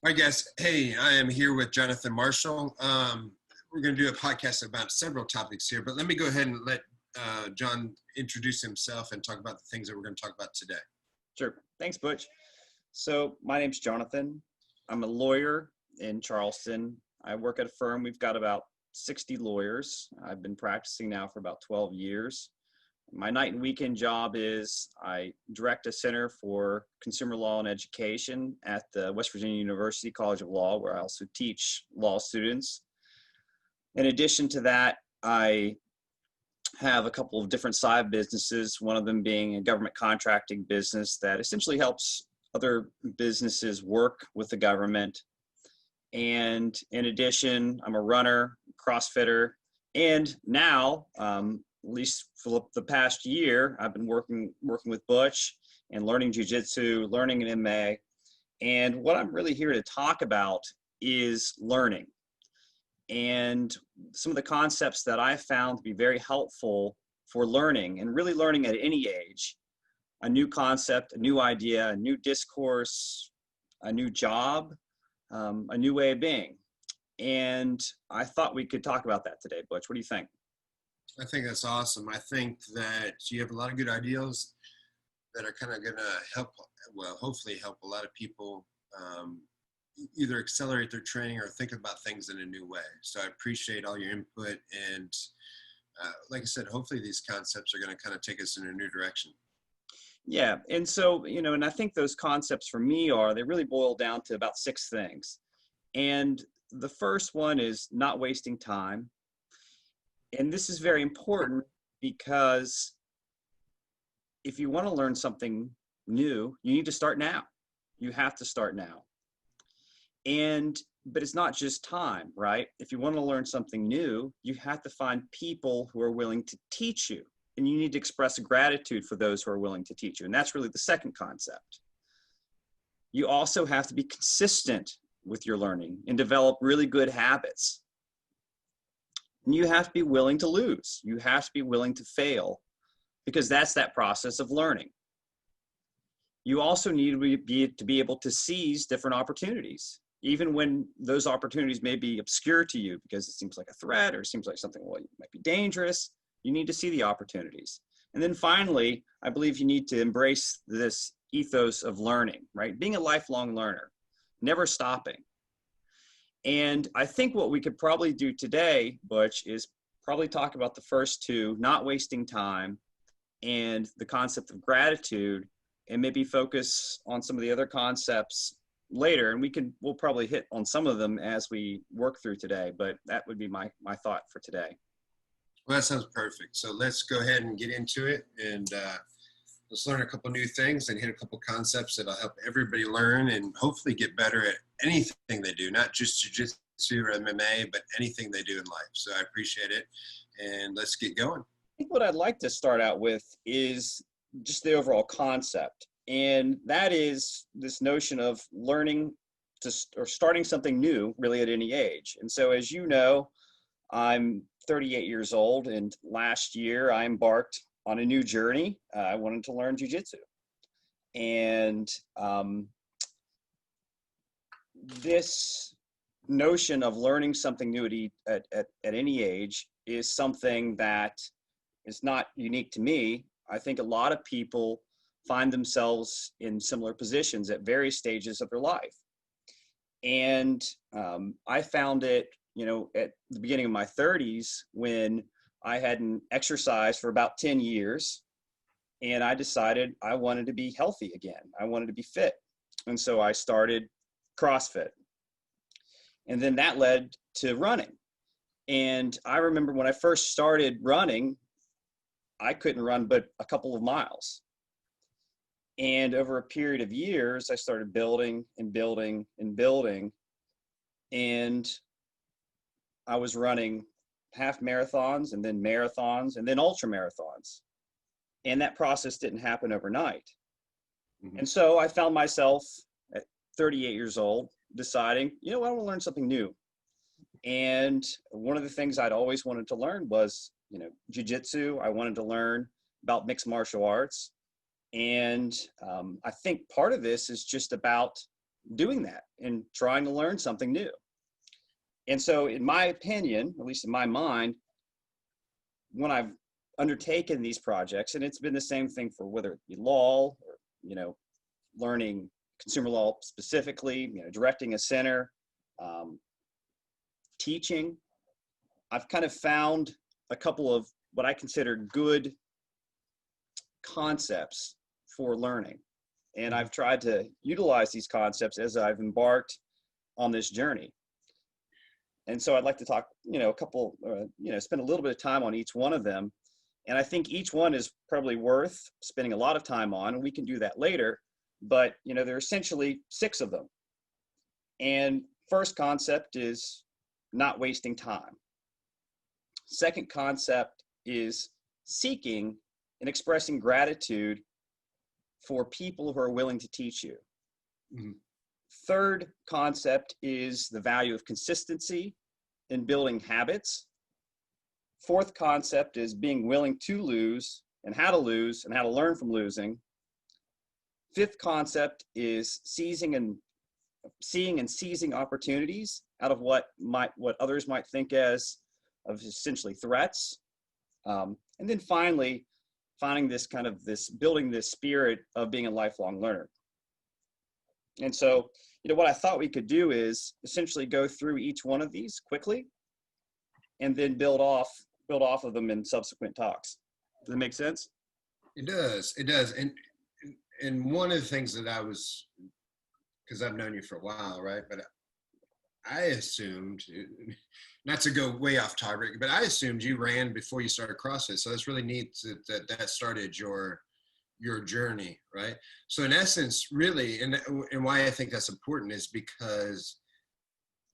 All right, guys. Hey, I am here with Jonathan Marshall. We're going to do a podcast about several topics here, but let me go ahead and let John introduce himself and talk about the things that we're going to talk about today. Sure. Thanks, Butch. So my name's Jonathan. I'm a lawyer in Charleston. I work at a firm. We've got about 60 lawyers. I've been practicing now for about 12 years. My night and weekend job is I direct a center for consumer law and education at the West Virginia University College of Law, where I also teach law students. In addition to that, I have a couple of different side businesses, one of them being a government contracting business that essentially helps other businesses work with the government. And in addition, I'm a runner, CrossFitter, and now, at least for the past year, I've been working with Butch and learning Jiu-Jitsu, learning an MMA. And what I'm really here to talk about is learning. And some of the concepts that I found to be very helpful for learning, and really learning at any age, a new concept, a new idea, a new discourse, a new job, a new way of being. And I thought we could talk about that today. Butch, what do you think? I think that's awesome. I think that you have a lot of good ideas that are kind of going to help, well, hopefully help a lot of people either accelerate their training or think about things in a new way. So I appreciate all your input. And like I said, hopefully these concepts are going to kind of take us in a new direction. Yeah. And so, and I think those concepts for me they really boil down to about 6 things. And the first one is not wasting time. And this is very important because if you want to learn something new, you need to start now. You have to start now. But it's not just time, right? If you want to learn something new, you have to find people who are willing to teach you. And you need to express gratitude for those who are willing to teach you. And that's really the second concept. You also have to be consistent with your learning and develop really good habits. And you have to be willing to lose. You have to be willing to fail, because that's that process of learning. You also need to be able to seize different opportunities, even when those opportunities may be obscure to you because it seems like a threat or it seems like something might be dangerous. You need to see the opportunities. And then finally, I believe you need to embrace this ethos of learning, right? Being a lifelong learner, never stopping. And I think what we could probably do today, Butch, is probably talk about the first 2, not wasting time, and the concept of gratitude, and maybe focus on some of the other concepts later. And we'll probably hit on some of them as we work through today, but that would be my thought for today. Well, that sounds perfect. So let's go ahead and get into it. And let's learn a couple new things and hit a couple concepts that'll help everybody learn and hopefully get better at anything they do, not just Jiu-Jitsu or MMA, but anything they do in life. So I appreciate it. And let's get going. I think what I'd like to start out with is just the overall concept. And that is this notion of learning or starting something new really at any age. And so, as you know, I'm 38 years old, and last year I embarked on a new journey. I wanted to learn Jiu-Jitsu. And this notion of learning something new at any age is something that is not unique to me. I think a lot of people find themselves in similar positions at various stages of their life. And I found it, at the beginning of my 30s when I hadn't exercised for about 10 years, and I decided I wanted to be healthy again. I wanted to be fit. And so I started CrossFit. And then that led to running. And I remember when I first started running, I couldn't run but a couple of miles. And over a period of years, I started building and building and building. And I was running half marathons and then ultra marathons. And that process didn't happen overnight. Mm-hmm. And so I found myself at 38 years old deciding, I want to learn something new. And one of the things I'd always wanted to learn was, Jiu-Jitsu. I wanted to learn about mixed martial arts. And I think part of this is just about doing that and trying to learn something new. And so in my opinion, at least in my mind, when I've undertaken these projects, and it's been the same thing for whether it be law or, learning consumer law specifically, directing a center, teaching, I've kind of found a couple of what I consider good concepts for learning. And I've tried to utilize these concepts as I've embarked on this journey. And so I'd like to talk, spend a little bit of time on each one of them. And I think each one is probably worth spending a lot of time on, and we can do that later. But, there are essentially 6 of them. And first concept is not wasting time. Second concept is seeking and expressing gratitude for people who are willing to teach you. Mm-hmm. Third concept is the value of consistency in building habits. Fourth concept is being willing to lose and how to learn from losing. Fifth concept is seeing and seizing opportunities out of what others might think of essentially threats. And then finally, finding building this spirit of being a lifelong learner. And so, what I thought we could do is essentially go through each one of these quickly and then build off of them in subsequent talks. Does that make sense? It does. And one of the things that because I've known you for a while, right? But I assumed, not to go way off topic, but I assumed you ran before you started CrossFit. So it's really neat that started your journey, right? So in essence, really, and why I think that's important is because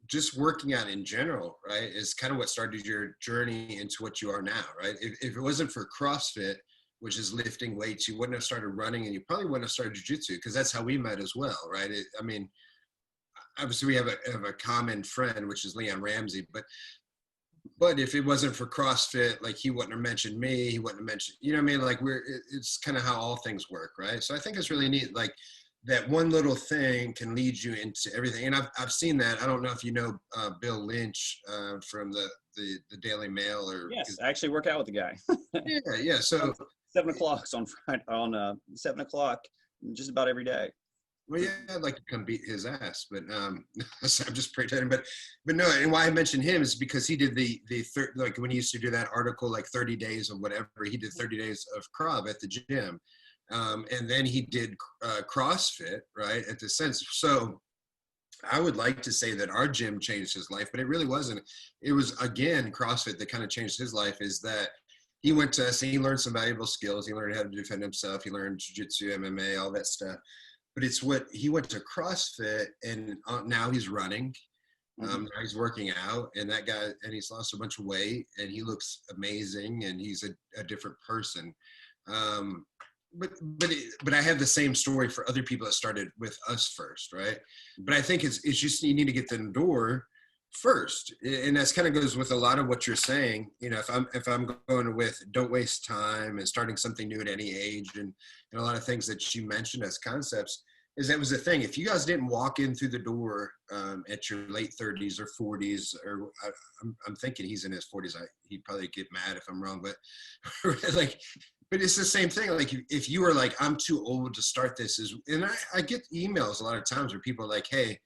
just working out in general, right, is kind of what started your journey into what you are now, right? If it wasn't for CrossFit, which is lifting weights, you wouldn't have started running, and you probably wouldn't have started jiu-jitsu, because that's how we met as well, right? Obviously we have a common friend, which is Leon Ramsey, but if it wasn't for CrossFit, like, he wouldn't have mentioned me, he wouldn't have mentioned, like, it's kind of how all things work, right? So I think it's really neat, like, that one little thing can lead you into everything. And I've seen that. I don't know if you know Bill Lynch from the Daily Mail, or yes, I actually work out with the guy. yeah. So 7 o'clock on Friday, on 7 o'clock, just about every day. Well, yeah, I'd like to come beat his ass, but so I'm just pretending. But no, and why I mentioned him is because he did like when he used to do that article, like 30 days of whatever, he did 30 days of Krav at the gym. And then he did CrossFit, right, at the sense. So I would like to say that our gym changed his life, but it really wasn't. It was, again, CrossFit that kind of changed his life, is that he went to us and he learned some valuable skills. He learned how to defend himself. He learned jiu-jitsu, MMA, all that stuff. But it's what he went to CrossFit, and now he's running. Now he's working out, and that guy, and he's lost a bunch of weight, and he looks amazing, and he's a different person. But I have the same story for other people that started with us first, right? But I think it's just, you need to get the door first, and that's kind of goes with a lot of what you're saying. If I'm going with don't waste time and starting something new at any age, and a lot of things that you mentioned as concepts, is that was the thing. If you guys didn't walk in through the door at your late 30s or 40s, or I'm thinking he's in his 40s. He'd probably get mad if I'm wrong, but but it's the same thing. Like, if you were like, I'm too old to start this, and I get emails a lot of times where people are like, hey,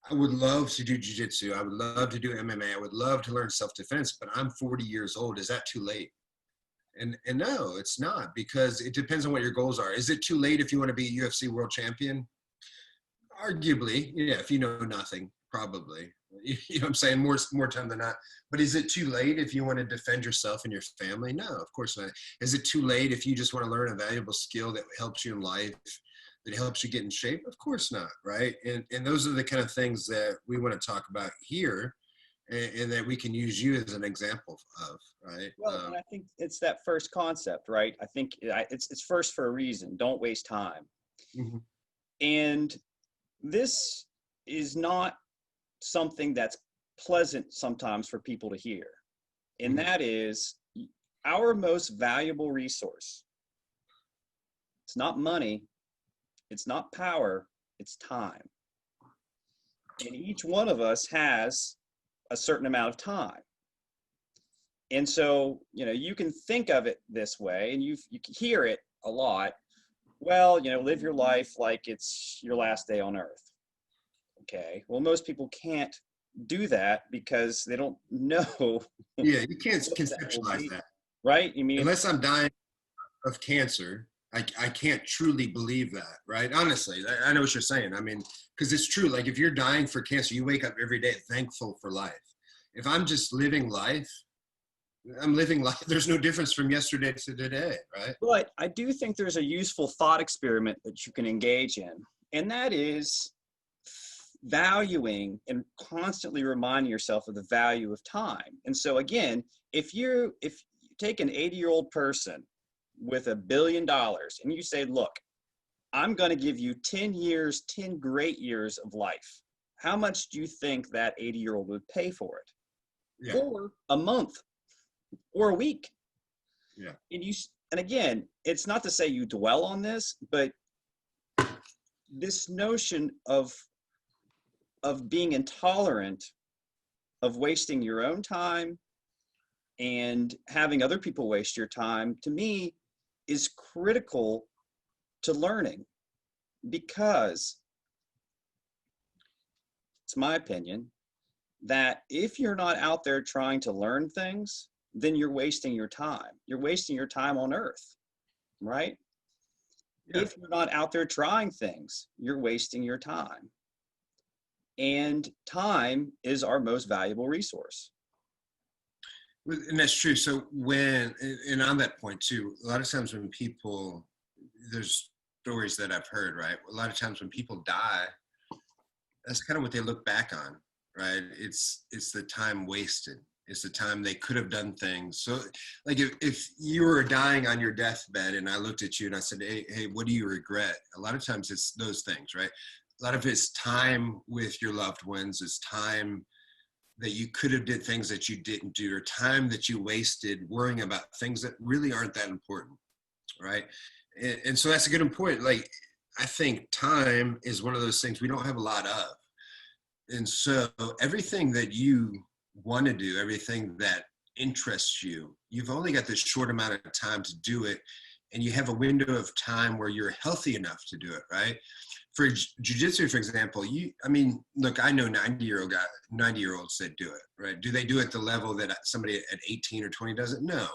I would love to do jiu-jitsu. I would love to do MMA. I would love to learn self-defense, but I'm 40 years old. Is that too late? And no, it's not, because it depends on what your goals are. Is it too late if you want to be a UFC world champion? Arguably, yeah, if you know nothing, probably. You know what I'm saying? More time than not. But is it too late if you want to defend yourself and your family? No, of course not. Is it too late if you just want to learn a valuable skill that helps you in life, that helps you get in shape? Of course not, right? And those are the kind of things that we want to talk about here, and that we can use you as an example of, right? Well, and I think it's that first concept, right? I think it's first for a reason. Don't waste time. Mm-hmm. And this is not something that's pleasant sometimes for people to hear. And mm-hmm. that is our most valuable resource. It's not money. It's not power. It's time. And each one of us has a certain amount of time. And so, you can think of it this way, and you can hear it a lot. Well, live your life like it's your last day on earth. Okay. Well, most people can't do that because they don't know. Yeah, you can't what that will conceptualize be, that. right? You mean, Unless I'm dying of cancer, I can't truly believe that, right? Honestly, I know what you're saying. I mean, because it's true. Like if you're dying for cancer, you wake up every day thankful for life. If I'm just living life, I'm living life. There's no difference from yesterday to today, right? but I do think there's a useful thought experiment that you can engage in, and that is valuing and constantly reminding yourself of the value of time. And so again, if you take an 80-year-old person with $1 billion and you say, look, I'm going to give you 10 years, 10 great years of life. How much do you think that 80-year-old would pay for it? Yeah. Or a month or a week? Yeah. And again, it's not to say you dwell on this, but this notion of being intolerant of wasting your own time and having other people waste your time, to me, is critical to learning, because it's my opinion that if you're not out there trying to learn things, then you're wasting your time. You're wasting your time on earth, right? Yeah. If you're not out there trying things, you're wasting your time. And time is our most valuable resource. And that's true. So and on that point too, a lot of times when people, there's stories that I've heard, right? A lot of times when people die, that's kind of what they look back on, right? It's the time wasted. It's the time they could have done things. So like if you were dying on your deathbed and I looked at you and I said, hey, what do you regret? A lot of times it's those things, right? A lot of it's time with your loved ones. It's time that you could have did things that you didn't do, or time that you wasted worrying about things that really aren't that important, right? And so that's a good point. Like, I think time is one of those things we don't have a lot of. And so everything that you want to do, everything that interests you, you've only got this short amount of time to do it. And you have a window of time where you're healthy enough to do it, right? For jiu-jitsu, for example, look, I know 90-year-olds that do it, right? Do they do it at the level that somebody at 18 or 20 doesn't? No.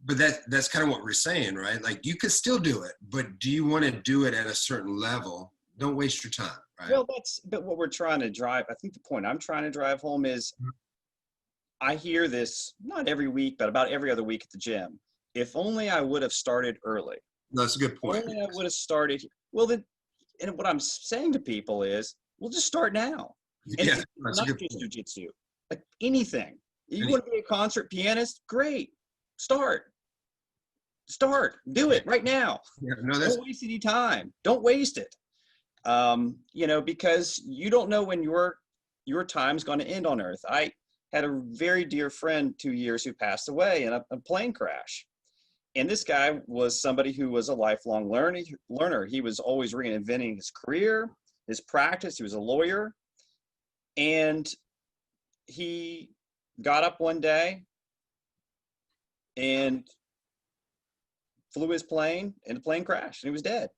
But that's kind of what we're saying, right? Like you could still do it, but do you want to do it at a certain level? Don't waste your time, right? Well, but what we're trying to drive, I think the point I'm trying to drive home is, I hear this not every week, but about every other week at the gym. If only I would have started early. No, that's a good point. If only I would have started. Well, then, and what I'm saying to people is, we'll just start now. And Yeah, it's that's a not good just point. jiu-jitsu, like anything. You want to be a concert pianist? Great. Start. Do it right now. Yeah, no, that's Don't waste any time. Don't waste it. Because you don't know when your time's going to end on earth. I had a very dear friend 2 years who passed away in a plane crash. And this guy was somebody who was a lifelong learner. He was always reinventing his career, his practice. He was a lawyer. And he got up one day and flew his plane, and the plane crashed, and he was dead.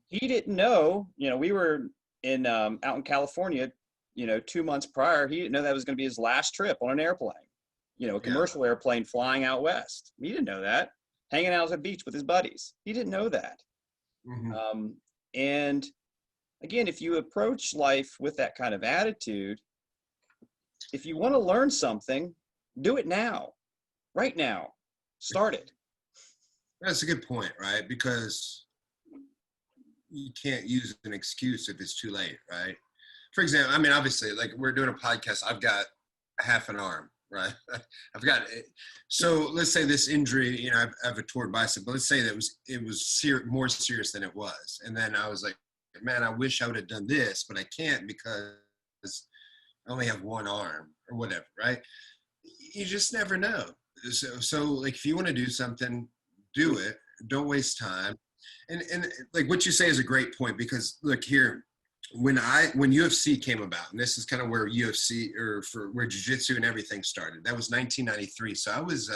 He didn't know, we were out in California, 2 months prior. He didn't know that was going to be his last trip on an airplane, a commercial airplane flying out west. He didn't know that. Hanging out at the beach with his buddies. He didn't know that. Mm-hmm. And again, if you approach life with that kind of attitude, if you want to learn something, do it now, right now. Start it. That's a good point, right? Because you can't use an excuse if it's too late, right? For example, obviously, like we're doing a podcast, I've got half an arm, right? I've got it. So let's say this injury, I have a torn bicep, but let's say that it was more serious than it was. And then I was like, man, I wish I would have done this, but I can't because I only have one arm or whatever, right? You just never know. So like if you want to do something, do it. Don't waste time. And like what you say is a great point, because look here, when UFC came about, and this is kind of where UFC or for where jiu-jitsu and everything started. That was 1993. So I was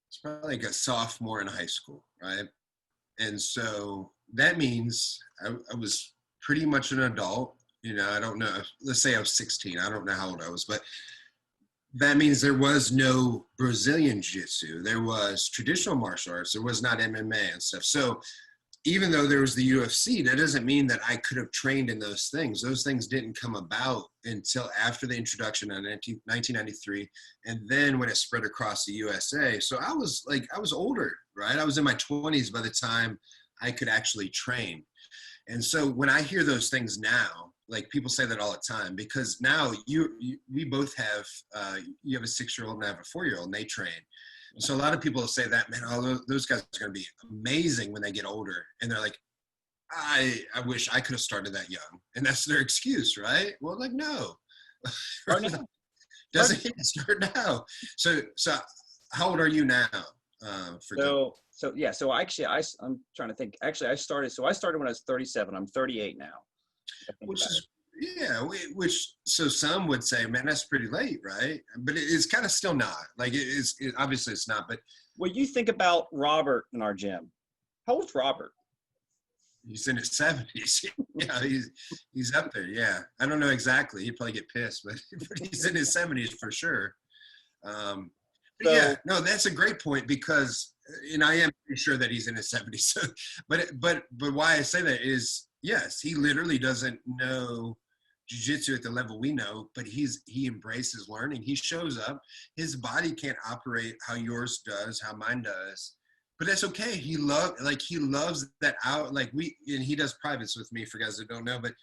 it's probably like a sophomore in high school, right? And so that means I was pretty much an adult. You know, I don't know. Let's say I was 16. I don't know how old I was, but that means there was no Brazilian jiu-jitsu. There was traditional martial arts. There was not MMA and stuff. So even though there was the UFC, that doesn't mean that I could have trained in those things. Those things didn't come about until after the introduction in 1993. And then when it spread across the USA. So I was older, right? I was in my 20s by the time I could actually train. And so when I hear those things now, like people say that all the time, because now we both have, you have a 6-year-old and I have a 4-year-old and they train. So a lot of people say that, man, all those guys are going to be amazing when they get older. And they're like, I wish I could have started that young. And that's their excuse, right? Well, like, no. Doesn't start now. So how old are you now? So actually, I'm trying to think. Actually, I started when I was 37. I'm 38 now. Which so some would say, man, that's pretty late, right? But it's kind of still not. Like obviously it's not. But when you think about Robert in our gym, how old's Robert? He's in his 70s. Yeah, he's up there. Yeah, I don't know exactly. He'd probably get pissed, but he's in his 70s for sure. That's a great point because, and I am pretty sure that he's in his 70s. So, but why I say that is, yes, he literally doesn't know jiu-jitsu at the level we know, but he embraces learning. He shows up. His body can't operate how yours does, how mine does, but that's okay. He loves that out. And he does privates with me for guys that don't know, but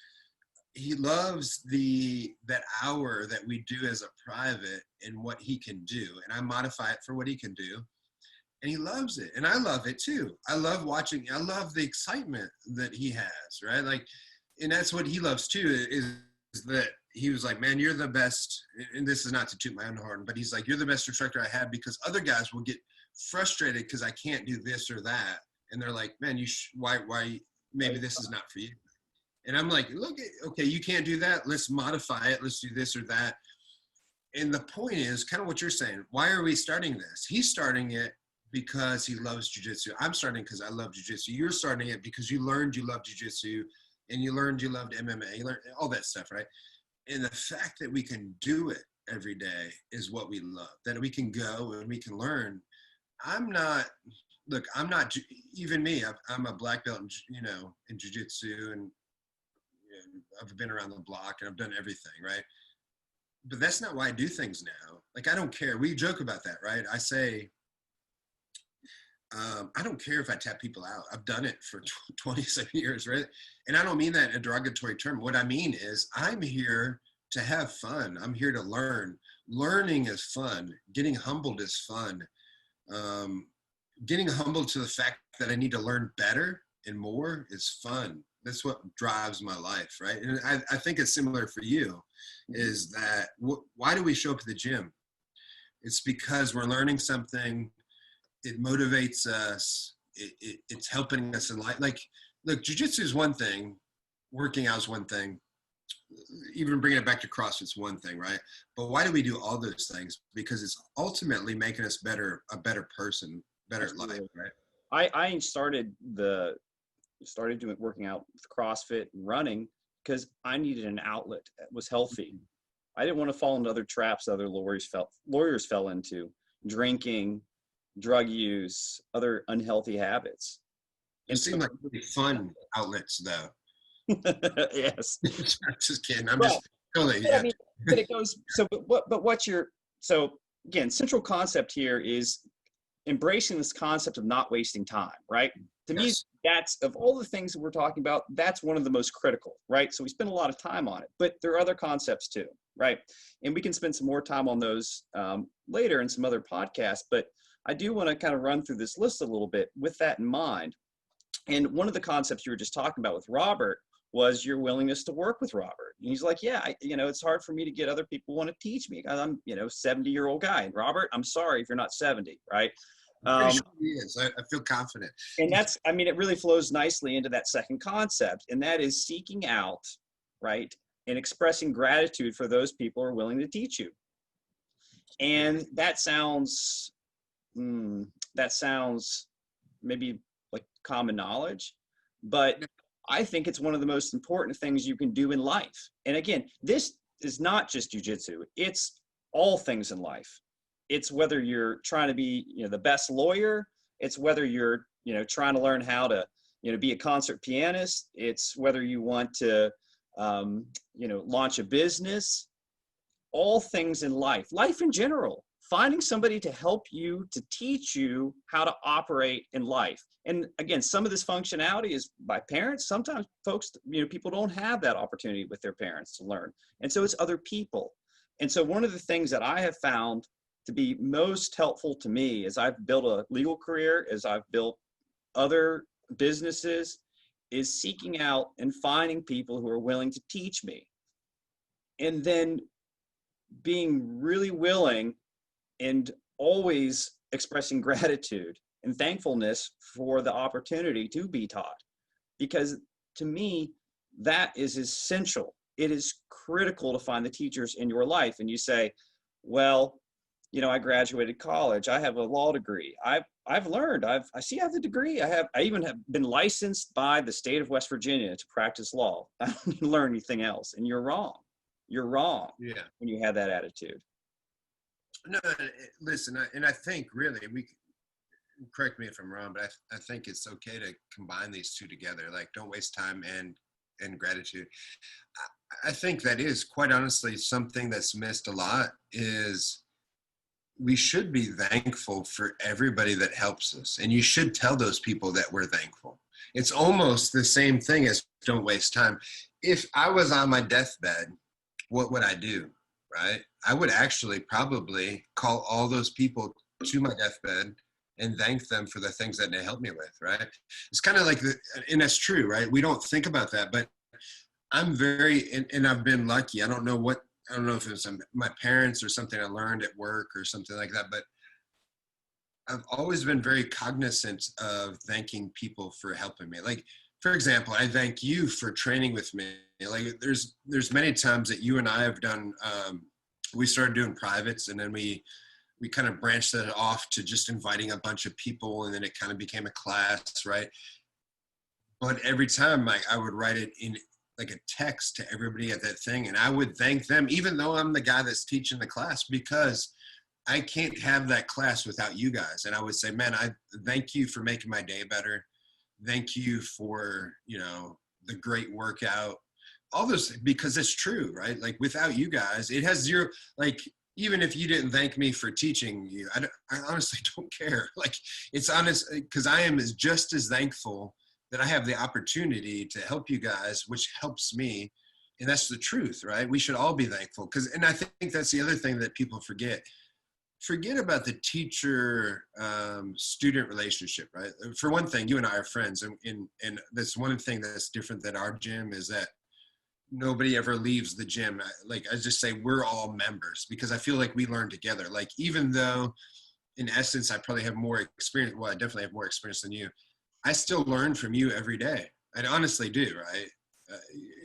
he loves that hour that we do as a private and what he can do. And I modify it for what he can do. And he loves it. And I love it too. I love the excitement that he has, right? Like, and that's what he loves too, is that he was like, man, you're the best. And this is not to toot my own horn, but he's like, you're the best instructor I have, because other guys will get frustrated because I can't do this or that. And they're like, man, why, maybe this is not for you. And I'm like, look, okay, you can't do that. Let's modify it. Let's do this or that. And the point is kind of what you're saying. Why are we starting this? He's starting it because he loves jiu-jitsu. I'm starting because I love jiu-jitsu. You're starting it because you learned you love jiu-jitsu and you learned you loved MMA. You learned all that stuff, right? And the fact that we can do it every day is what we love, that we can go and we can learn. Even me, I'm a black belt, in jiu-jitsu, and I've been around the block and I've done everything, right? But that's not why I do things now. Like, I don't care. We joke about that, right? I say, I don't care if I tap people out. I've done it for 27 years, right? And I don't mean that in a derogatory term. What I mean is I'm here to have fun. I'm here to learn. Learning is fun. Getting humbled is fun. Getting humbled to the fact that I need to learn better and more is fun. That's what drives my life, right? And I think it's similar for you, is that why do we show up at the gym? It's because we're learning something. It motivates us. It's helping us in life. Like, look, jiu-jitsu is one thing. Working out is one thing. Even bringing it back to CrossFit's one thing, right? But why do we do all those things? Because it's ultimately making us a better person, better at life, right? I started doing working out with CrossFit and running because I needed an outlet that was healthy. I didn't want to fall into other traps other lawyers fell into: drinking, drug use, other unhealthy habits. It seem like really fun outlets, though. Yes. Just kidding. I'm just totally. Yeah. I mean, but it goes. So again, central concept here is embracing this concept of not wasting time, right? To me, that's, of all the things that we're talking about, that's one of the most critical, right? So we spend a lot of time on it, but there are other concepts too, right? And we can spend some more time on those later in some other podcasts, but I do want to kind of run through this list a little bit with that in mind. And one of the concepts you were just talking about with Robert was your willingness to work with Robert. And he's like, yeah, it's hard for me to get other people who want to teach me. I'm, 70-year-old guy. And Robert, I'm sorry if you're not 70, right? I'm pretty sure he is. I feel confident. And it really flows nicely into that second concept. And that is seeking out right? And expressing gratitude for those people who are willing to teach you. And that sounds maybe like common knowledge, but I think it's one of the most important things you can do in life. And again, this is not just jujitsu, it's all things in life. It's whether you're trying to be, the best lawyer, it's whether you're, trying to learn how to, be a concert pianist, it's whether you want to, launch a business, all things in life in general, finding somebody to help you, to teach you how to operate in life. And again, some of this functionality is by parents. Sometimes folks, people don't have that opportunity with their parents to learn. And so it's other people. And so one of the things that I have found to be most helpful to me as I've built a legal career, as I've built other businesses, is seeking out and finding people who are willing to teach me. And then being really willing and always expressing gratitude and thankfulness for the opportunity to be taught. Because to me, that is essential. It is critical to find the teachers in your life. And you say, well, I graduated college. I have a law degree. I've learned. I have the degree. I even have been licensed by the state of West Virginia to practice law. I don't need to learn anything else. And you're wrong. You're wrong. Yeah. When you have that attitude. No, listen, and I think really, correct me if I'm wrong, but I think it's okay to combine these two together. Like, don't waste time and gratitude. I think that is quite honestly something that's missed a lot, is we should be thankful for everybody that helps us. And you should tell those people that we're thankful. It's almost the same thing as don't waste time. If I was on my deathbed, what would I do, right? I would actually probably call all those people to my deathbed and thank them for the things that they helped me with, right? It's kind of like, and that's true, right? We don't think about that, but I'm and I've been lucky. I don't know if it was my parents or something I learned at work or something like that, but I've always been very cognizant of thanking people for helping me. Like, for example, I thank you for training with me. Like, there's many times that you and I have done, we started doing privates, and then we kind of branched that off to just inviting a bunch of people, and then it kind of became a class, right? But every time I would write it in like a text to everybody at that thing, and I would thank them, even though I'm the guy that's teaching the class, because I can't have that class without you guys. And I would say, man, I thank you for making my day better. Thank you for, the great workout, all those, because it's true, right? Like, without you guys, it has zero, like, even if you didn't thank me for teaching you, I honestly don't care. Like, it's honest, because I am just as thankful that I have the opportunity to help you guys, which helps me. And that's the truth, right? We should all be thankful. And I think that's the other thing that people forget. Forget about the teacher student relationship, right? For one thing, you and I are friends. And that's one thing that's different than our gym, is that nobody ever leaves the gym. Like, I just say we're all members, because I feel like we learn together. Like, even though in essence, I probably have more experience. Well, I definitely have more experience than you. I still learn from you every day. I honestly do, right?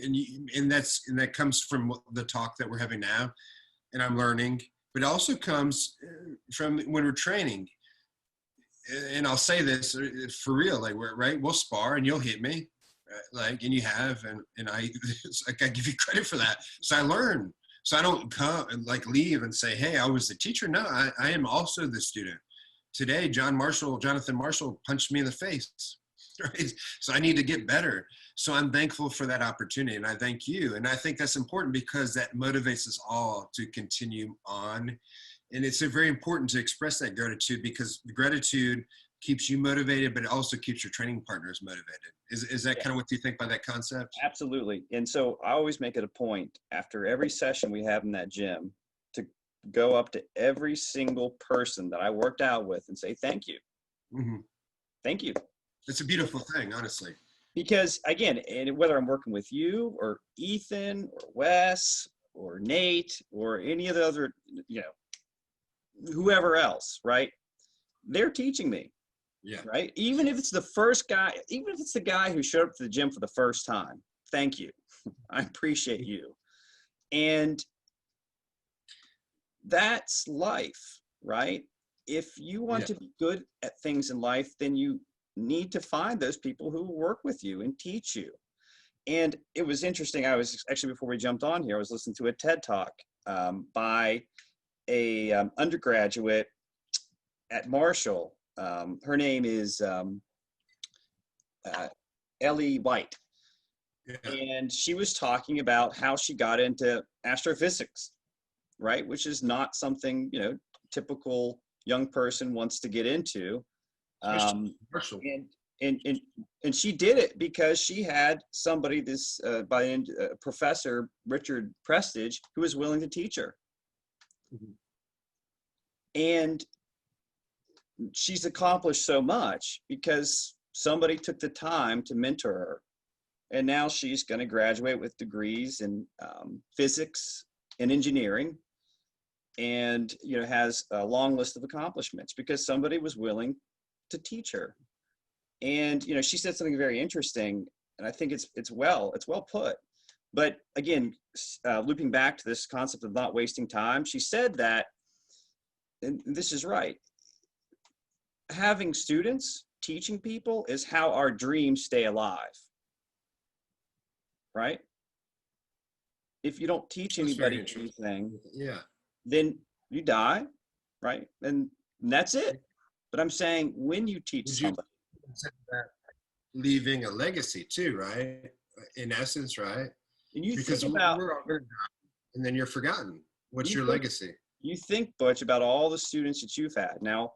And that comes from the talk that we're having now, and I'm learning. But it also comes from when we're training. And I'll say this for real, like, we'll spar and you'll hit me, like, and you have, and I give you credit for that. So I learn. So I don't come and like leave and say, hey, I was the teacher. No, I am also the student. Today, Jonathan Marshall punched me in the face, right? So I need to get better. So I'm thankful for that opportunity, and I thank you. And I think that's important, because that motivates us all to continue on. And it's very important to express that gratitude, because gratitude keeps you motivated, but it also keeps your training partners motivated. Is that kind of what you think by that concept? Absolutely. And so I always make it a point after every session we have in that gym to go up to every single person that I worked out with and say, thank you. Mm-hmm. Thank you. It's a beautiful thing, honestly. Because again, and whether I'm working with you or Ethan or Wes or Nate or any of the other, whoever else, right? They're teaching me. Yeah. Right. Even if it's the first guy, even if it's the guy who showed up to the gym for the first time, thank you. I appreciate you. And that's life, right? If you want Yeah. to be good at things in life, then you need to find those people who will work with you and teach you. And it was interesting. I was actually, before we jumped on here, I was listening to a TED Talk by a undergraduate at Marshall. Her name is Ellie White. Yeah. And she was talking about how she got into astrophysics, right? Which is not something, typical young person wants to get into. Marshall. And she did it because she had somebody, Professor Richard Prestige, who was willing to teach her. Mhm. And she's accomplished so much because somebody took the time to mentor her. And now she's going to graduate with degrees in physics and engineering, and has a long list of accomplishments because somebody was willing to teach her. And she said something very interesting, and I think it's well put. But again, looping back to this concept of not wasting time, she said that, and this is right, having students, teaching people is how our dreams stay alive, right? If you don't teach That's very anybody interesting. anything, Yeah. then you die, right? And that's it. But I'm saying, when you teach Would you somebody, consider that leaving a legacy too, right? In essence, right? and you think Because about, we're all going to die, and then you're forgotten. What's you your think, legacy? Butch, about all the students that you've had. Now,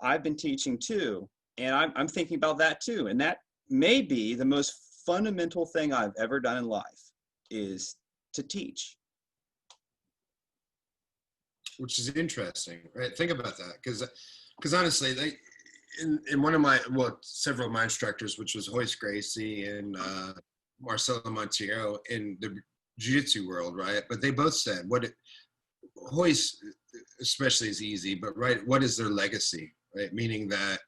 I've been teaching too, and I'm thinking about that too. And that may be the most fundamental thing I've ever done in life, is to teach. Which is interesting, right? Think about that, because honestly, in one of my, several of my instructors, which was Hoist Gracie and Marcelo Montiero in the jiu-jitsu world, right? But they both said Hoist especially is easy, but right, what is their legacy, right? Meaning that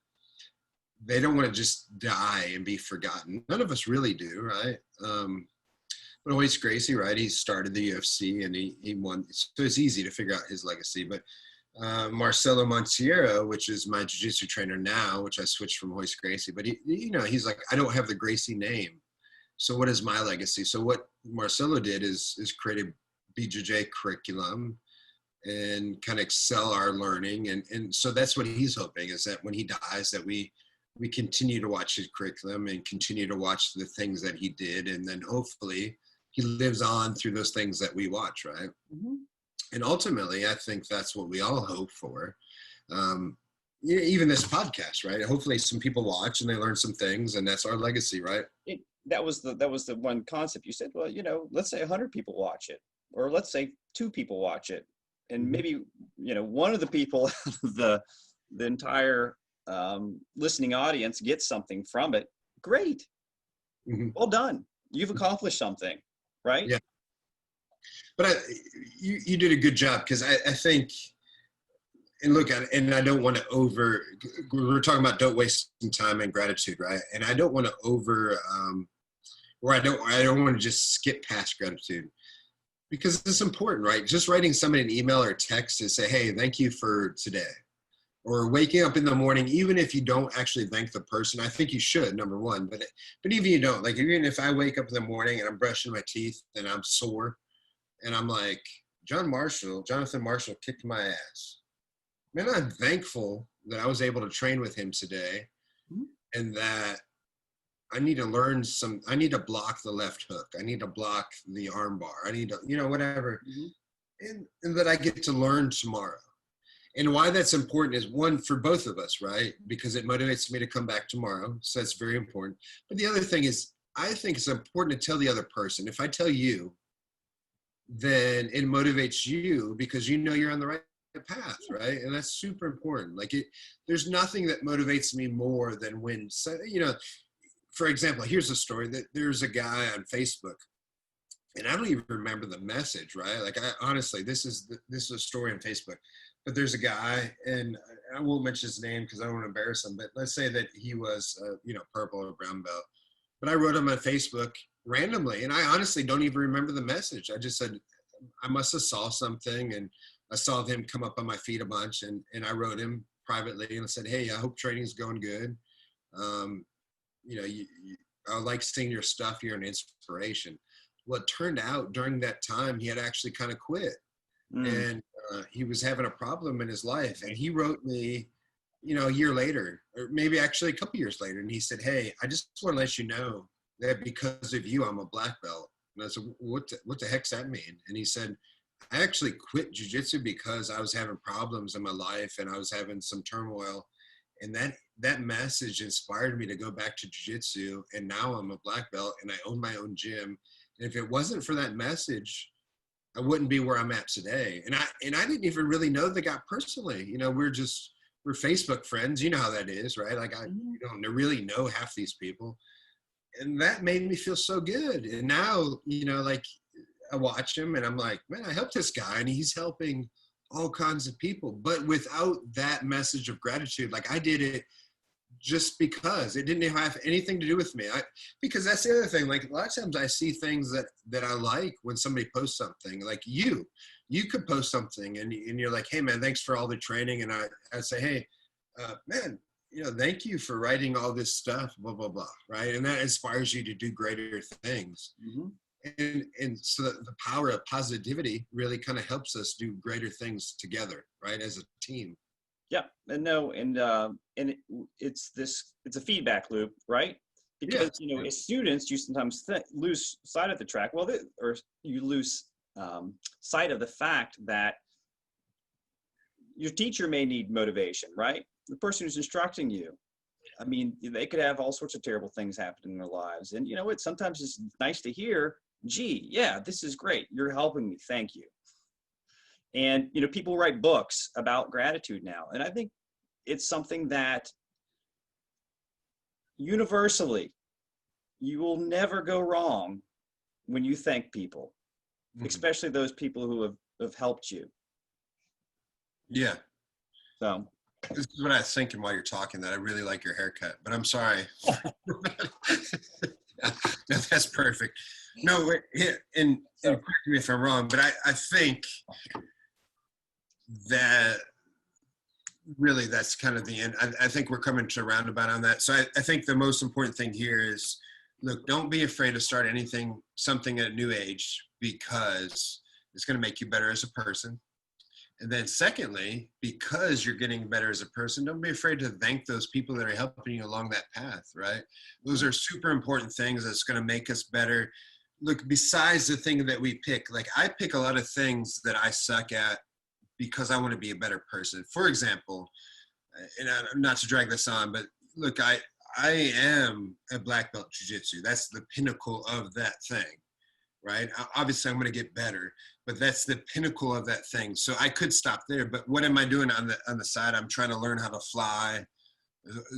they don't want to just die and be forgotten. None of us really do, right? But Hoist Gracie, right? He started the UFC and he won, so it's easy to figure out his legacy. But Marcelo Montiero, which is my jiu-jitsu trainer now, which I switched from Hoist Gracie, but he's like, I don't have the Gracie name. So what is my legacy? So what Marcelo did is create a BJJ curriculum and kind of excel our learning. And so that's what he's hoping, is that when he dies, that we continue to watch his curriculum and continue to watch the things that he did. And then hopefully he lives on through those things that we watch, right? Mm-hmm. And ultimately, I think that's what we all hope for. Even this podcast, right? Hopefully some people watch and they learn some things, and that's our legacy, right? That was the one concept you said. Well, let's say 100 people watch it, or let's say 2 people watch it, and maybe one of the people, the entire listening audience gets something from it. Great. Mm-hmm. Well done. You've accomplished something, right? Yeah. But you did a good job, because I think, and look, and I don't want to we're talking about don't waste time and gratitude, right? And I don't want to or I don't want to just skip past gratitude, because it's important, right? Just writing somebody an email or a text to say, hey, thank you for today. Or waking up in the morning, even if you don't actually thank the person, I think you should, number one. But even you don't, like, even if I wake up in the morning and I'm brushing my teeth and I'm sore, and I'm like, Jonathan Marshall kicked my ass. Man, I'm thankful that I was able to train with him today, and that I need to block the left hook. I need to block the arm bar. I need to, whatever. Mm-hmm. And that I get to learn tomorrow. And why that's important is, one, for both of us, right? Because it motivates me to come back tomorrow. So that's very important. But the other thing is, I think it's important to tell the other person. If I tell you, then it motivates you, because you're on the right path, right? And that's super important. Like, there's nothing that motivates me more than when, for example, here's a story that there's a guy on Facebook, and I don't even remember the message, right? Like, honestly, this is a story on Facebook, but there's a guy, and I won't mention his name because I don't want to embarrass him, but let's say that he was, purple or brown belt. But I wrote him on Facebook, randomly. And I honestly don't even remember the message. I just said, I must have saw something, and I saw him come up on my feed a bunch, and I wrote him privately and I said, hey, I hope training's going good. You know, I like seeing your stuff. You're an inspiration. Well, it turned out during that time, he had actually kind of quit, and he was having a problem in his life. And he wrote me, you know, a year later, or maybe actually a couple years later, and he said, hey, I just want to let you know that because of you, I'm a black belt. And I said, what the heck's that mean? And he said, I actually quit jiu-jitsu because I was having problems in my life and I was having some turmoil. And that message inspired me to go back to jiu-jitsu. And now I'm a black belt and I own my own gym. And if it wasn't for that message, I wouldn't be where I'm at today. And I didn't even really know the guy personally. You know, we're Facebook friends. You know how that is, right? Like you don't really know half these people. And that made me feel so good. And now, you know, like I watch him and I'm like, man, I helped this guy and he's helping all kinds of people. But without that message of gratitude, like I did it just because it didn't have anything to do with me. Because that's the other thing. Like a lot of times I see things that I like when somebody posts something. Like you could post something and you're like, hey man, thanks for all the training. And I say, hey, man, you know, thank you for writing all this stuff, blah, blah, blah, right? And that inspires you to do greater things. And so the power of positivity really kind of helps us do greater things together, right, as a team. Yeah, it's a feedback loop, right? Because you know, as students, you sometimes lose sight of the track. Well, or you lose sight of the fact that your teacher may need motivation, right? The person who's instructing you, I mean, they could have all sorts of terrible things happen in their lives, and you know, sometimes it's nice to hear, gee, yeah, this is great. You're helping me. Thank you. And, you know, people write books about gratitude now. And I think it's something that universally, you will never go wrong when you thank people, especially those people who have helped you. Yeah. So this is what I was thinking while you're talking, that I really like your haircut, but I'm sorry. That's perfect. No, and correct me if I'm wrong, but I think that really that's kind of the end. I think we're coming to a roundabout on that. So I think the most important thing here is, look, don't be afraid to start something at a new age, because it's going to make you better as a person. And then secondly, because you're getting better as a person, don't be afraid to thank those people that are helping you along that path, right? Those are super important things that's going to make us better. Look, besides the thing that we pick, like I pick a lot of things that I suck at because I want to be a better person. For example, and not to drag this on, but look, I am a black belt jiu-jitsu. That's the pinnacle of that thing, right? Obviously, I'm going to get better, but that's the pinnacle of that thing. So I could stop there, but what am I doing on the side? I'm trying to learn how to fly.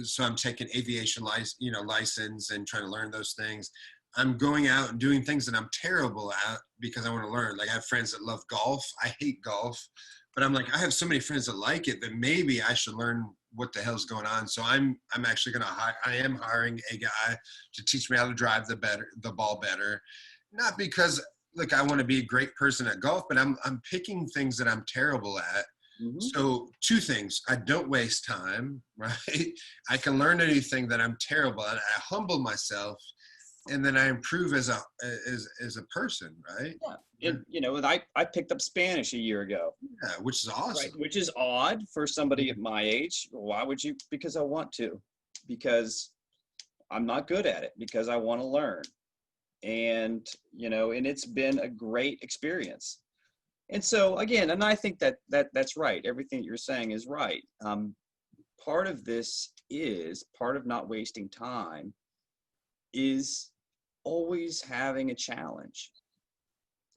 So I'm taking aviation license and trying to learn those things. I'm going out and doing things that I'm terrible at because I want to learn. Like I have friends that love golf. I hate golf, but I'm like, I have so many friends that like it that maybe I should learn what the hell's going on. So I'm actually I am hiring a guy to teach me how to drive the ball better. Not because, look, I want to be a great person at golf, but I'm picking things that I'm terrible at. So two things: I don't waste time, right? I can learn anything that I'm terrible at. I humble myself, and then I improve as a person, right? Yeah. You know, I picked up Spanish a year ago. Yeah, which is awesome. Right? Which is odd for somebody at my age. Why would you? Because I want to. Because I'm not good at it. Because I want to learn. And, you know, and it's been a great experience. And so, again, and I think that's right. Everything that you're saying is right. Part of this is, part of not wasting time is always having a challenge.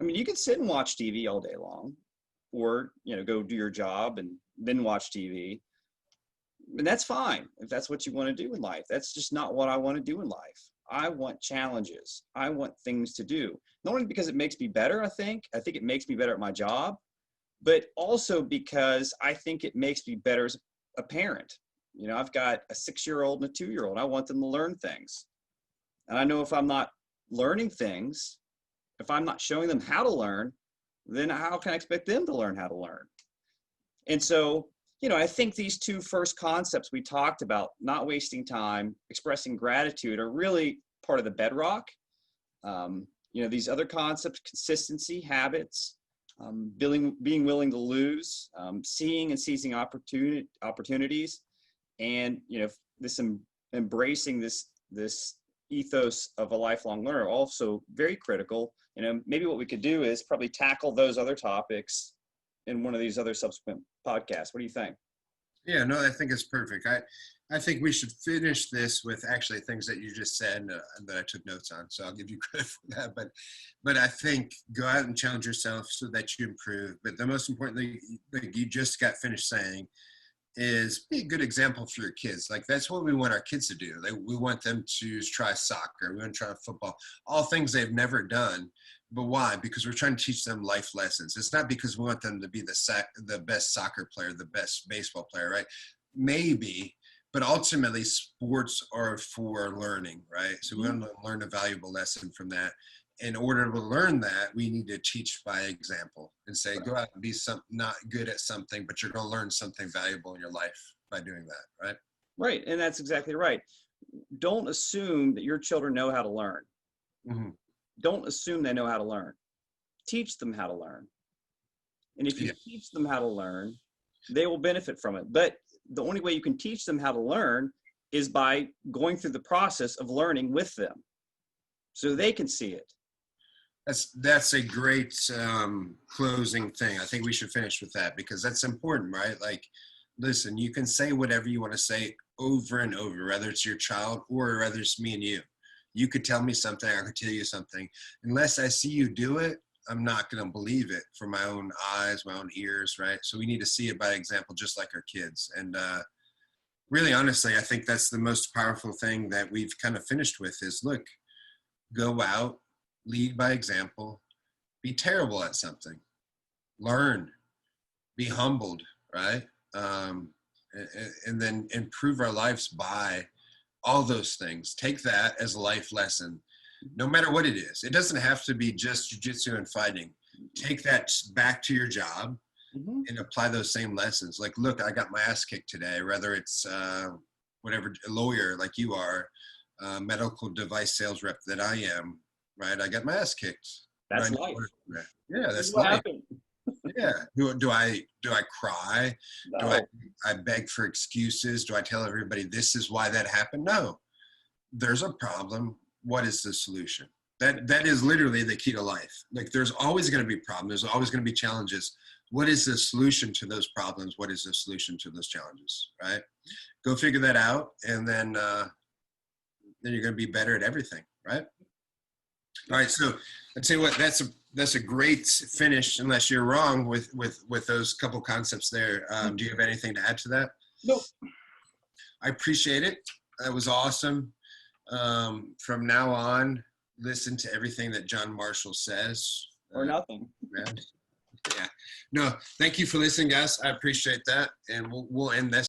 I mean, you can sit and watch TV all day long, or, you know, go do your job and then watch TV. And that's fine if that's what you want to do in life. That's just not what I want to do in life. I want challenges. I want things to do. Not only because it makes me better, I think it makes me better at my job, but also because I think it makes me better as a parent. You know, I've got a 6-year-old and a 2-year-old. I want them to learn things. And I know if I'm not learning things, if I'm not showing them how to learn, then how can I expect them to learn how to learn? And so, I think these two first concepts we talked about, not wasting time, expressing gratitude, are really part of the bedrock. These other concepts, consistency, habits, being willing to lose, seeing and seizing opportunities, and embracing this ethos of a lifelong learner, are also very critical. Maybe what we could do is probably tackle those other topics in one of these other subsequent podcasts. What do you think? Yeah, no, I think it's perfect. I think we should finish this with actually things that you just said that I took notes on. So I'll give you credit for that. But I think go out and challenge yourself so that you improve. But the most important thing, like you just got finished saying, is be a good example for your kids. Like that's what we want our kids to do. We want them to try soccer. We want to try football, all things they've never done. But why? Because we're trying to teach them life lessons. It's not because we want them to be the best soccer player, the best baseball player, right? Maybe, but ultimately sports are for learning, right? So we want to learn a valuable lesson from that. In order to learn that, we need to teach by example and say, right, go out and be not good at something, but you're going to learn something valuable in your life by doing that, right? Right, and that's exactly right. Don't assume that your children know how to learn. Mm-hmm. Don't assume they know how to learn. Teach them how to learn. And if you teach them how to learn, they will benefit from it. But the only way you can teach them how to learn is by going through the process of learning with them so they can see it. That's a great closing thing. I think we should finish with that because that's important, right? Like, listen, you can say whatever you want to say over and over, whether it's your child or whether it's me and you. You could tell me something, I could tell you something. Unless I see you do it, I'm not going to believe it from my own eyes, my own ears, right? So we need to see it by example, just like our kids. And really, honestly, I think that's the most powerful thing that we've kind of finished with is, look, go out, lead by example, be terrible at something, learn, be humbled, right? And then improve our lives by all those things. Take that as a life lesson, no matter what it is. It doesn't have to be just jiu-jitsu and fighting. Take that back to your job and apply those same lessons. Like, look, I got my ass kicked today, whether it's whatever, a lawyer like you are, medical device sales rep that I am, right? I got my ass kicked. That's life. Yeah, that's life. Yeah. Do I cry? No. Do I beg for excuses? Do I tell everybody this is why that happened? No. There's a problem. What is the solution? That is literally the key to life. Like there's always going to be problems. There's always going to be challenges. What is the solution to those problems? What is the solution to those challenges? Right? Go figure that out, and then you're going to be better at everything. Right? All right. So I'd say that's a great finish, unless you're wrong with those couple concepts there. Do you have anything to add to that? Nope. I appreciate it. That was awesome. From now on, listen to everything that John Marshall says. Or nothing. Yeah. No, thank you for listening, guys. I appreciate that. And we'll end this.